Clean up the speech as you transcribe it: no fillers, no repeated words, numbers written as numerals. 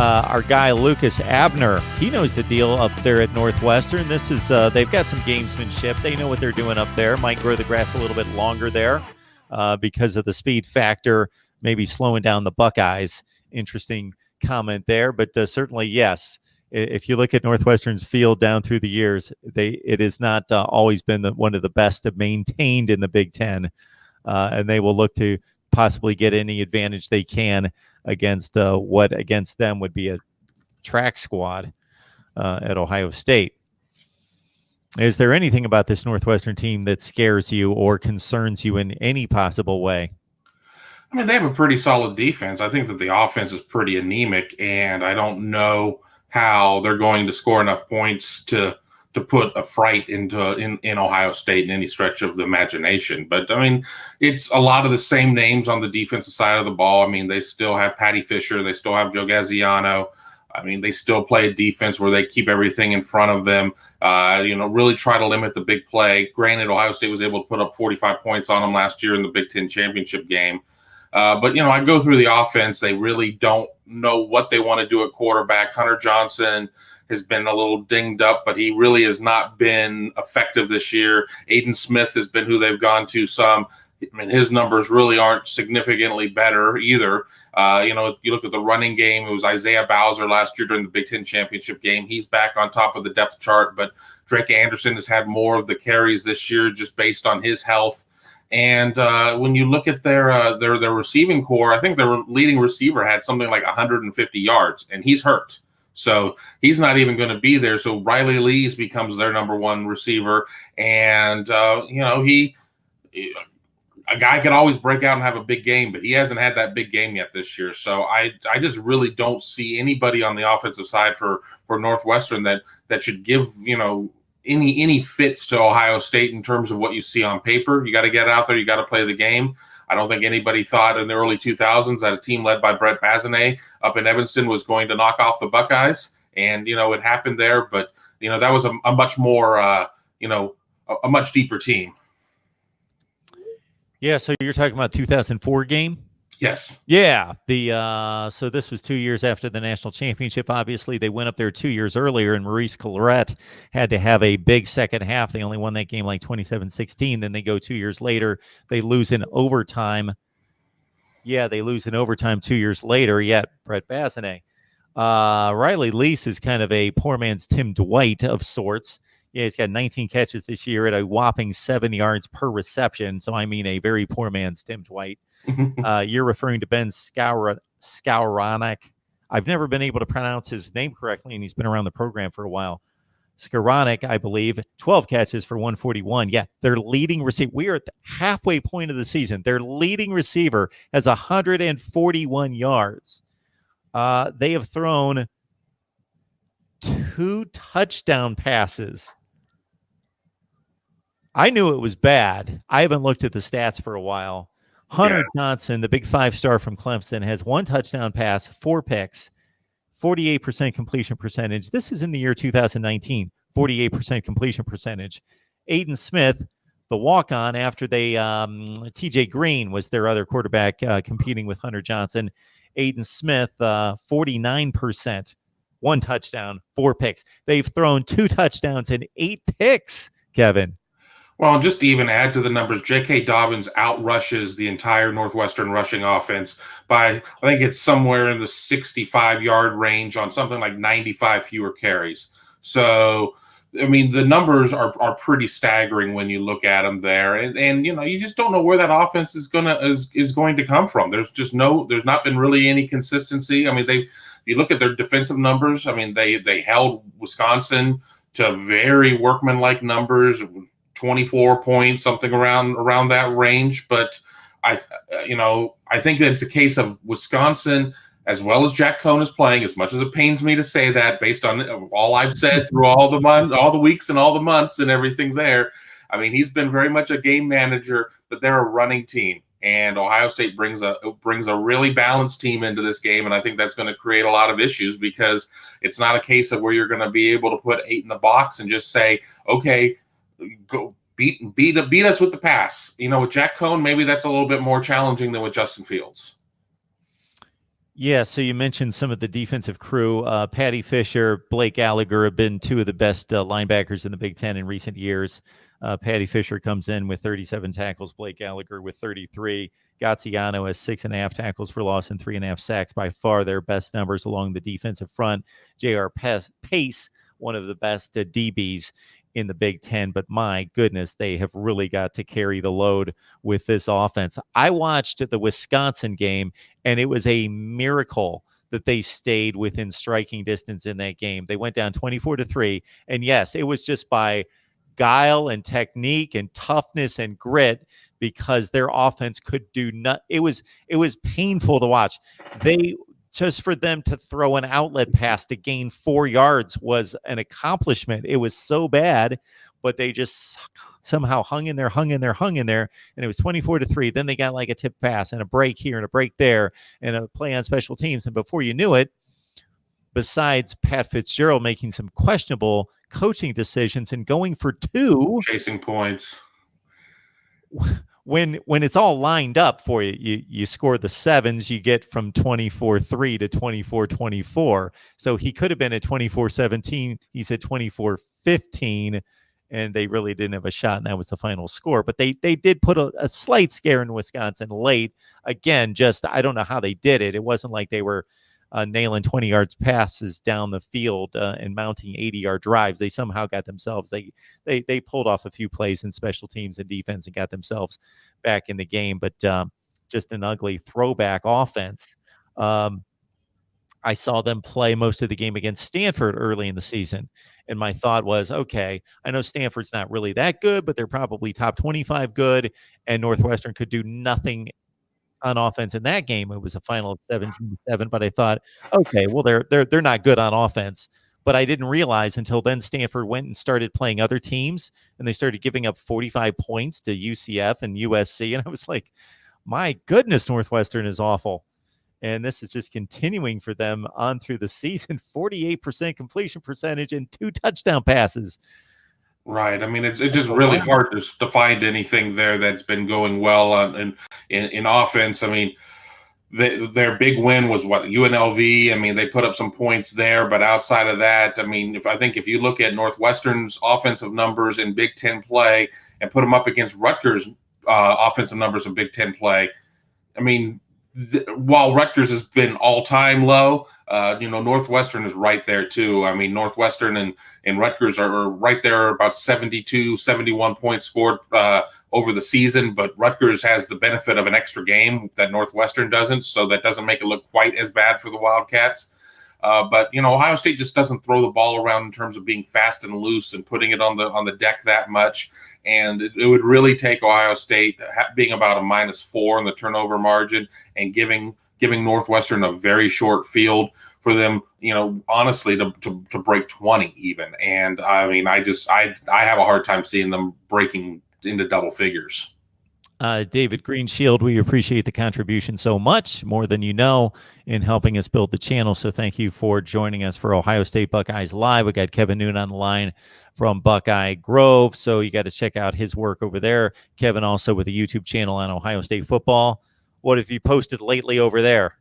our guy Lucas Abner, he knows the deal up there at Northwestern. This is they've got some gamesmanship. They know what they're doing up there. Might grow the grass a little bit longer there because of the speed factor, maybe slowing down the Buckeyes. Interesting comment there, but certainly yes. If you look at Northwestern's field down through the years, it has not always been one of the best maintained in the Big Ten, and they will look to possibly get any advantage they can against what against them would be a track squad at Ohio State. Is there anything about this Northwestern team that scares you or concerns you in any possible way? I mean, they have a pretty solid defense. I think that the offense is pretty anemic, and I don't know how they're going to score enough points to put a fright in Ohio State in any stretch of the imagination. But, I mean, it's a lot of the same names on the defensive side of the ball. I mean, they still have Patty Fisher. They still have Joe Gaziano. I mean, they still play a defense where they keep everything in front of them, really try to limit the big play. Granted, Ohio State was able to put up 45 points on them last year in the Big Ten championship game. But I go through the offense. They really don't know what they want to do at quarterback. Hunter Johnson has been a little dinged up, but he really has not been effective this year. Aiden Smith has been who they've gone to some. I mean, his numbers really aren't significantly better either. You look at the running game, it was Isaiah Bowser last year during the Big Ten championship game. He's back on top of the depth chart, but Drake Anderson has had more of the carries this year just based on his health. And when you look at their receiving core, I think their leading receiver had something like 150 yards, and he's hurt. So he's not even going to be there. So Riley Lees becomes their number one receiver. And, a guy can always break out and have a big game, but he hasn't had that big game yet this year. So I just really don't see anybody on the offensive side for Northwestern that should give, any fits to Ohio State in terms of what you see on paper. You got to get out there. You got to play the game. I don't think anybody thought in the early 2000s that a team led by Brett Bazinet up in Evanston was going to knock off the Buckeyes. And, it happened there. But, that was a much more, a much deeper team. Yeah, so you're talking about 2004 game? Yes. Yeah. So this was 2 years after the national championship. Obviously, they went up there 2 years earlier, and Maurice Clarett had to have a big second half. They only won that game like 27-16. Then they go 2 years later. They lose in overtime. Yeah, they lose in overtime 2 years later. Yet Brett Bazinet. Riley Lees is kind of a poor man's Tim Dwight of sorts. Yeah, he's got 19 catches this year at a whopping 7 yards per reception. So, I mean, a very poor man's Tim Dwight. You're referring to Ben Skowronek. I've never been able to pronounce his name correctly, and he's been around the program for a while. Skowronek, I believe, 12 catches for 141. Yeah, their leading receiver. We are at the halfway point of the season. Their leading receiver has 141 yards. They have thrown 2 touchdown passes. I knew it was bad. I haven't looked at the stats for a while. Hunter Johnson, the big 5-star from Clemson, has 1 touchdown pass, 4 picks, 48% completion percentage. This is in the year 2019, 48% completion percentage. Aiden Smith, the walk-on after they, TJ Green was their other quarterback competing with Hunter Johnson. Aiden Smith, 49%, 1 touchdown, 4 picks. They've thrown 2 touchdowns and 8 picks, Kevin. Well, just to even add to the numbers, J.K. Dobbins outrushes the entire Northwestern rushing offense by, I think it's somewhere in the 65-yard range on something like 95 fewer carries. So, I mean, the numbers are pretty staggering when you look at them there. And you just don't know where that offense is going to come from. There's not been really any consistency. I mean, you look at their defensive numbers. I mean, they held Wisconsin to very workmanlike numbers, 24 points, something around that range. But I think that it's a case of Wisconsin, as well as Jack Cohn is playing, as much as it pains me to say that based on all I've said through all the weeks and all the months and everything there. I mean, he's been very much a game manager, but they're a running team. And Ohio State brings a really balanced team into this game, and I think that's going to create a lot of issues because it's not a case of where you're going to be able to put 8 in the box and just say, okay, go beat us with the pass. With Jack Cohn, maybe that's a little bit more challenging than with Justin Fields. Yeah, so you mentioned some of the defensive crew. Patty Fisher, Blake Gallagher have been two of the best linebackers in the Big Ten in recent years. Patty Fisher comes in with 37 tackles, Blake Gallagher with 33. Gaziano has 6.5 tackles for loss and 3.5 sacks, by far their best numbers along the defensive front. J.R. Pace, one of the best DBs in the Big Ten, but my goodness, they have really got to carry the load with this offense. I watched the Wisconsin game, and it was a miracle that they stayed within striking distance in that game. They went down 24-3. And yes, it was just by guile and technique and toughness and grit, because their offense could do not. It was painful to watch. They Just for them to throw an outlet pass to gain 4 yards was an accomplishment. It was so bad, but they just somehow hung in there, and it was 24-3. Then they got like a tip pass and a break here and a break there and a play on special teams. And before you knew it, besides Pat Fitzgerald making some questionable coaching decisions and going for two, chasing points, when it's all lined up for you, you score the sevens, you get from 24-3 to 24-24. So he could have been at 24-17. He's at 24-15, and they really didn't have a shot, and that was the final score. But they did put a slight scare in Wisconsin late. Again, just I don't know how they did it. It wasn't like they were nailing 20 yards passes down the field and mounting 80-yard drives. They somehow got themselves, they pulled off a few plays in special teams and defense and got themselves back in the game. But just an ugly throwback offense. I saw them play most of the game against Stanford early in the season, and my thought was, okay, I know Stanford's not really that good, but they're probably top 25 good, and Northwestern could do nothing on offense in that game. It was a final of 17-7, but I thought, okay, well, they're not good on offense. But I didn't realize until then Stanford went and started playing other teams, and they started giving up 45 points to UCF and USC, and I was like, my goodness, Northwestern is awful. And this is just continuing for them on through the season. 48% completion percentage and 2 touchdown passes. Right. I mean, it's just really hard to find anything there that's been going well in offense. I mean, their big win was what, UNLV. I mean, they put up some points there, but outside of that, I mean, if you look at Northwestern's offensive numbers in Big Ten play and put them up against Rutgers' offensive numbers in Big Ten play, I mean, while Rutgers has been all-time low, Northwestern is right there too. I mean, Northwestern and Rutgers are right there, about 72, 71 points scored over the season, but Rutgers has the benefit of an extra game that Northwestern doesn't, so that doesn't make it look quite as bad for the Wildcats. But Ohio State just doesn't throw the ball around in terms of being fast and loose and putting it on the deck that much. And it would really take Ohio State being about a -4 in the turnover margin and giving Northwestern a very short field for them, honestly, to break 20 even. And I mean, I have a hard time seeing them breaking into double figures. David Greenshield, we appreciate the contribution so much, more than you know, in helping us build the channel. So thank you for joining us for Ohio State Buckeyes Live. We got Kevin Noon on the line from Buckeye Grove, so you got to check out his work over there. Kevin also with a YouTube channel on Ohio State football. What have you posted lately over there?